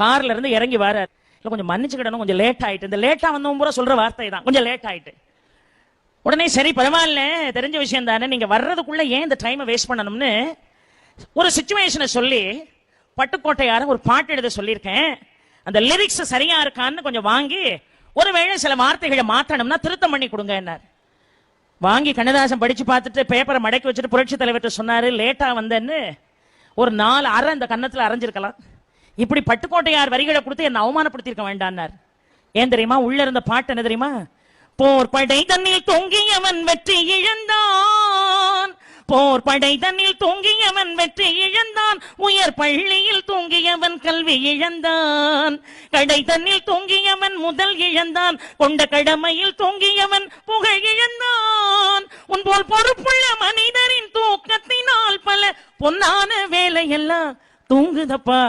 கார்ல இருந்து இறங்கி வரார். இல்ல கொஞ்சம் மன்னிச்சுக்கிடணும், கொஞ்சம் லேட் ஆயிட்டு. இந்த லேட்டா வந்தவங்க பூரா சொல்ற வார்த்தை தான், கொஞ்சம் லேட் ஆயிட்டு. உடனே சரி பரவாயில்ல, தெரிஞ்ச விஷயம் தானே, நீங்க வர்றதுக்குள்ள ஏன் இந்த டைமை வேஸ்ட் பண்ணணும்னு ஒரு சிச்சுவேஷனை சொல்லி பட்டுக்கோட்டையார ஒரு பாட்டு எழுத சொல்லியிருக்கேன். அந்த லிரிக்ஸ் சரியா இருக்கான்னு கொஞ்சம் வாங்கி, ஒருவேளை சில வார்த்தைகளை மாத்தணும்னா திருத்தம் பண்ணி கொடுங்க என்னார். வாங்கி கண்ணதாசன் படிச்சு பார்த்துட்டு பேப்பரை மடக்கி வச்சுட்டு புரட்சி தலைவர் சொன்னாரு, லேட்டா வந்தேன்னு ஒரு 4 அரை அந்த கன்னத்துல அரைஞ்சிருக்கலாம். இப்படி பட்டுக்கோட்டையார் வரிகளை கொடுத்து என்ன அவமானப்படுத்திருக்க வேண்டான்னார். ஏன் தெரியுமா? உள்ள இருந்த பாட்டு என்ன தெரியுமா? போர் படை தன்னில் தொங்கியவன் வெற்றி இழந்தான், போர் படை தன்னில் தூங்கியவன் வெற்றி இழந்தான், உயர் பள்ளியில் தூங்கியவன் கல்வி இழந்தான், கடை தன்னில் தூங்கியவன் முதல் இழந்தான், கொண்ட கடமையில் தூங்கியவன் புகழ் இழந்தான். உன் போல் பொறுப்புள்ள மனிதரின் தூக்கத்தினால் பல பொன்னான வேலையெல்லாம் தூங்குதப்பா.